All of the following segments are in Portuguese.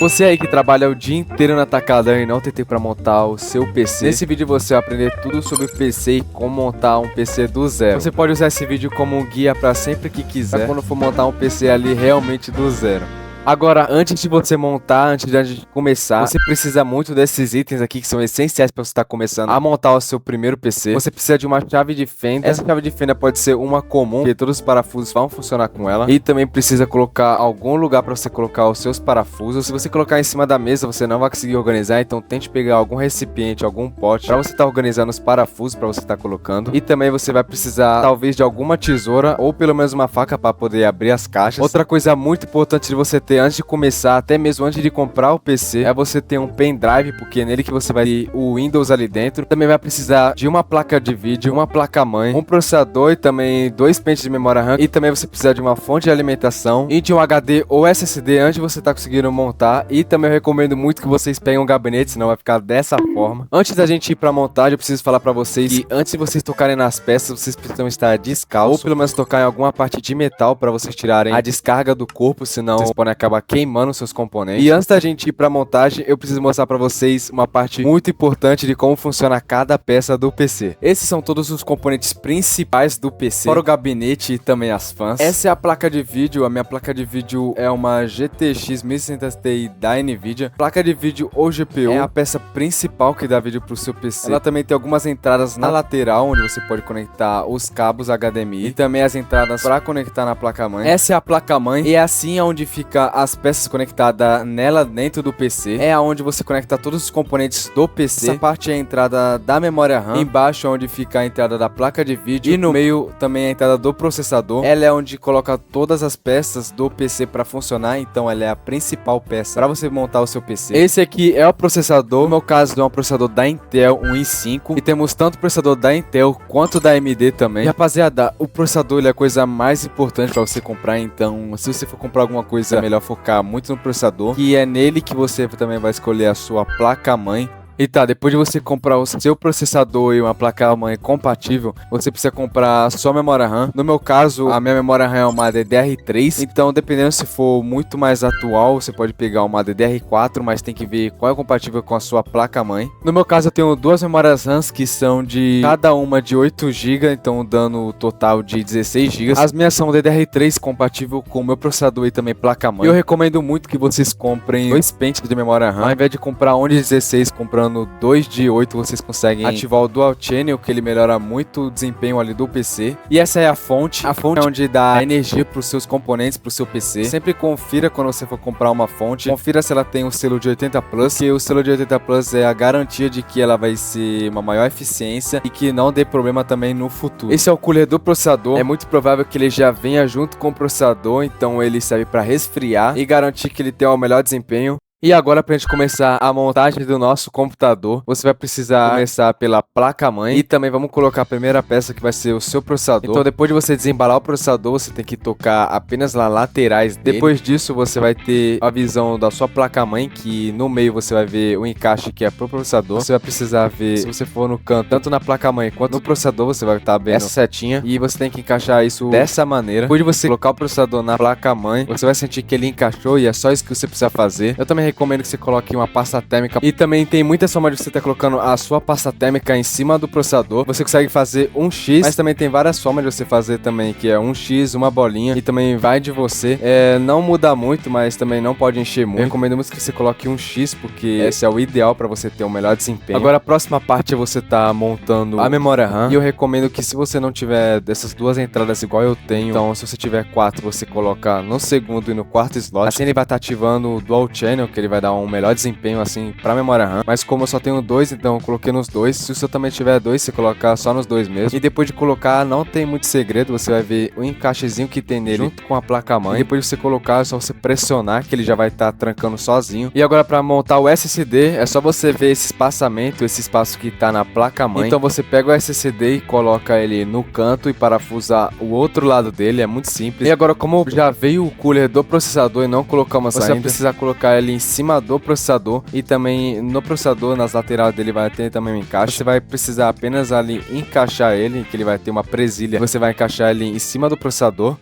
Você aí que trabalha o dia inteiro na Atacadão e não tem tempo para montar o seu PC, nesse vídeo você vai aprender tudo sobre PC e como montar um PC do zero. Você pode usar esse vídeo como um guia para sempre que quiser, pra quando for montar um PC ali realmente do zero. Agora, antes de você montar, antes de começar, você precisa muito desses itens aqui que são essenciais para você estar começando a montar o seu primeiro PC. Você precisa de uma chave de fenda. Essa chave de fenda pode ser uma comum, porque todos os parafusos vão funcionar com ela. E também precisa colocar algum lugar para você colocar os seus parafusos. Se você colocar em cima da mesa, você não vai conseguir organizar, então tente pegar algum recipiente, algum pote para você estar organizando os parafusos para você estar colocando. E também você vai precisar talvez de alguma tesoura ou pelo menos uma faca para poder abrir as caixas. Outra coisa muito importante de você ter antes de começar, até mesmo antes de comprar o PC, é você ter um pendrive, porque é nele que você vai ter o Windows ali dentro. Também vai precisar de uma placa de vídeo, uma placa-mãe, um processador e também 2 pentes de memória RAM. E também você precisa de uma fonte de alimentação e de um HD ou SSD antes de você estar conseguindo montar. E também eu recomendo muito que vocês peguem um gabinete, senão vai ficar dessa forma. Antes da gente ir pra montagem, eu preciso falar pra vocês que antes de vocês tocarem nas peças, vocês precisam estar descalços, ou pelo menos tocar em alguma parte de metal para vocês tirarem a descarga do corpo, senão vocês podem acabar queimando seus componentes. E antes da gente ir pra montagem, eu preciso mostrar pra vocês uma parte muito importante de como funciona cada peça do PC. Esses são todos os componentes principais do PC, fora o gabinete e também as fãs. Essa é a placa de vídeo. A minha placa de vídeo é uma GTX 1600 Ti da Nvidia. Placa de vídeo ou GPU é a peça principal que dá vídeo pro seu PC. Ela também tem algumas entradas na lateral, onde você pode conectar os cabos HDMI e também as entradas para conectar na placa-mãe. Essa é a placa-mãe e é assim onde fica as peças conectadas nela dentro do PC. É aonde você conecta todos os componentes do PC. Essa parte é a entrada da memória RAM. Embaixo é onde fica a entrada da placa de vídeo. E no meio também a entrada do processador. Ela é onde coloca todas as peças do PC para funcionar. Então ela é a principal peça para você montar o seu PC. Esse aqui é o processador. No meu caso é um processador da Intel, um i5. E temos tanto o processador da Intel quanto da AMD também. E rapaziada, o processador ele é a coisa mais importante para você comprar. Então se você for comprar alguma coisa, é melhor focar muito no processador, que é nele que você também vai escolher a sua placa-mãe. E tá, depois de você comprar o seu processador e uma placa-mãe compatível, você precisa comprar a sua memória RAM. No meu caso, a minha memória RAM é uma DDR3, então dependendo se for muito mais atual, você pode pegar uma DDR4, mas tem que ver qual é compatível com a sua placa-mãe. No meu caso, eu tenho duas memórias RAMs que são de cada uma de 8 GB, então dando o total de 16 GB. As minhas são DDR3 compatível com o meu processador e também placa-mãe. Eu recomendo muito que vocês comprem 2 pentes de memória RAM, ao invés de comprar um de 16, comprando 2 de 8 vocês conseguem ativar o Dual Channel, que ele melhora muito o desempenho ali do PC. E essa é a fonte é onde dá energia para os seus componentes, para o seu PC. Sempre confira quando você for comprar uma fonte, confira se ela tem o selo de 80 Plus, que o selo de 80 Plus é a garantia de que ela vai ser uma maior eficiência e que não dê problema também no futuro. Esse é o cooler do processador, é muito provável que ele já venha junto com o processador, então ele serve para resfriar e garantir que ele tenha o melhor desempenho. E agora, pra gente começar a montagem do nosso computador, você vai precisar começar pela placa-mãe e também vamos colocar a primeira peça, que vai ser o seu processador. Então depois de você desembalar o processador, você tem que tocar apenas nas laterais dele. Depois disso, você vai ter a visão da sua placa-mãe, que no meio você vai ver o encaixe que é pro processador. Você vai precisar ver, se você for no canto, tanto na placa-mãe quanto no processador, você vai estar vendo essa setinha e você tem que encaixar isso dessa maneira. Depois de você colocar o processador na placa-mãe, você vai sentir que ele encaixou e é só isso que você precisa fazer. Eu também recomendo que você coloque uma pasta térmica e também tem muitas formas de você estar colocando a sua pasta térmica em cima do processador. Você consegue fazer um X, mas também tem várias formas de você fazer também, que é um X, uma bolinha, e também vai de você. Não muda muito, mas também não pode encher muito. Eu recomendo muito que você coloque um X, porque esse é o ideal para você ter um melhor desempenho. Agora a próxima parte é você tá montando a memória RAM, e eu recomendo que se você não tiver dessas duas entradas igual eu tenho, então se você tiver 4, você coloca no segundo e no quarto slot. Assim ele vai estar ativando o Dual Channel, que ele vai dar um melhor desempenho assim pra memória RAM. Mas como eu só tenho 2, então eu coloquei nos 2. Se você também tiver 2, você colocar só nos 2 mesmo. E depois de colocar, não tem muito segredo, você vai ver o encaixezinho que tem nele junto com a placa-mãe. Depois de você colocar, é só você pressionar, que ele já vai estar trancando sozinho. E agora pra montar o SSD, é só você ver esse espaçamento, esse espaço que tá na placa-mãe. Então você pega o SSD e coloca ele no canto e parafusa o outro lado dele, é muito simples. E agora, como já veio o cooler do processador e não colocamos ainda, você vai precisar colocar ele em cima do processador e também no processador, nas laterais dele vai ter também um encaixe. Você vai precisar apenas ali encaixar ele, que ele vai ter uma presilha. Você vai encaixar ele em cima do processador.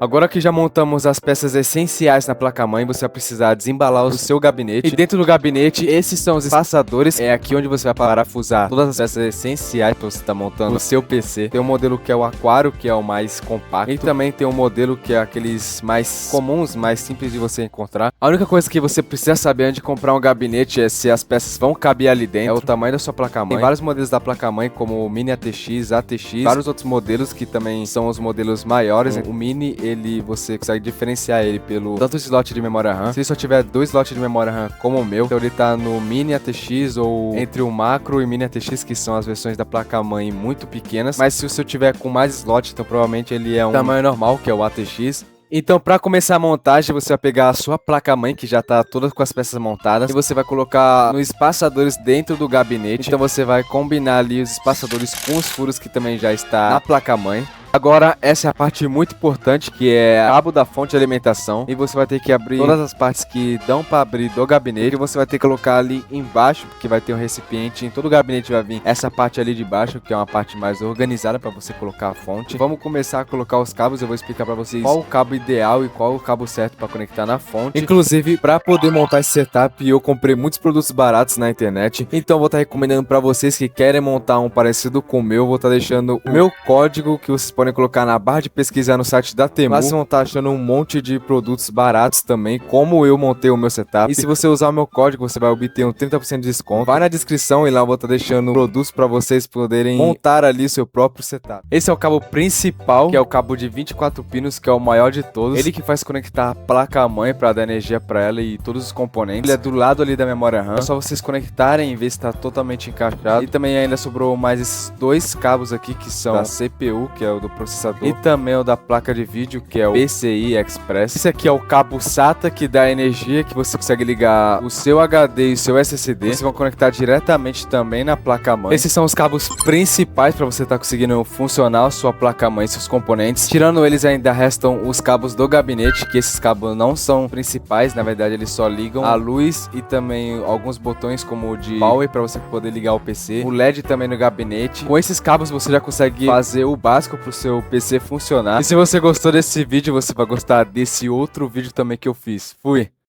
Agora que já montamos as peças essenciais na placa-mãe, você vai precisar desembalar o seu gabinete. E dentro do gabinete, esses são os espaçadores. É aqui onde você vai parafusar todas as peças essenciais para você estar montando o seu PC. Tem um modelo que é o Aquário, que é o mais compacto. E também tem um modelo que é aqueles mais comuns, mais simples de você encontrar. A única coisa que você precisa saber antes de comprar um gabinete é se as peças vão caber ali dentro. É o tamanho da sua placa-mãe. Tem vários modelos da placa-mãe, como o Mini ATX, ATX, vários outros modelos que também são os modelos maiores. O Mini, você consegue diferenciar ele pelo tanto slot de memória RAM. Se ele só tiver 2 slots de memória RAM como o meu, então ele tá no Mini ATX ou entre o Macro e Mini ATX, que são as versões da placa-mãe muito pequenas. Mas se o seu tiver com mais slots, então provavelmente ele é um tamanho normal, que é o ATX. Então, para começar a montagem, você vai pegar a sua placa-mãe, que já tá toda com as peças montadas, e você vai colocar nos espaçadores dentro do gabinete. Então você vai combinar ali os espaçadores com os furos que também já está na placa-mãe. Agora, essa é a parte muito importante, que é o cabo da fonte de alimentação. E você vai ter que abrir todas as partes que dão para abrir do gabinete. E você vai ter que colocar ali embaixo, porque vai ter um recipiente. Em todo o gabinete vai vir essa parte ali de baixo, que é uma parte mais organizada para você colocar a fonte. Vamos começar a colocar os cabos. Eu vou explicar para vocês qual o cabo ideal e qual o cabo certo para conectar na fonte. Inclusive, para poder montar esse setup, eu comprei muitos produtos baratos na internet. Então, eu vou estar recomendando para vocês que querem montar um parecido com o meu. Vou estar deixando o meu código, que vocês podem colocar na barra de pesquisar no site da Temu. Lá vocês vão estar achando um monte de produtos baratos também, como eu montei o meu setup. E se você usar o meu código, você vai obter um 30% de desconto. Vai na descrição e lá eu vou estar deixando produtos para vocês poderem montar ali o seu próprio setup. Esse é o cabo principal, que é o cabo de 24 pinos, que é o maior de todos. Ele que faz conectar a placa-mãe para dar energia para ela e todos os componentes. Ele é do lado ali da memória RAM. É só vocês conectarem e ver se está totalmente encaixado. E também ainda sobrou mais esses 2 cabos aqui, que são da CPU, que é o do processador, e também o da placa de vídeo, que é o PCI Express. Esse aqui é o cabo SATA, que dá energia, que você consegue ligar o seu HD e o seu SSD. Vocês vão conectar diretamente também na placa-mãe. Esses são os cabos principais para você estar conseguindo funcionar a sua placa-mãe e seus componentes. Tirando eles, ainda restam os cabos do gabinete, que esses cabos não são principais, na verdade eles só ligam a luz e também alguns botões como o de power para você poder ligar o PC. O LED também no gabinete. Com esses cabos você já consegue fazer o básico pro seu PC funcionar. E se você gostou desse vídeo, você vai gostar desse outro vídeo também que eu fiz. Fui!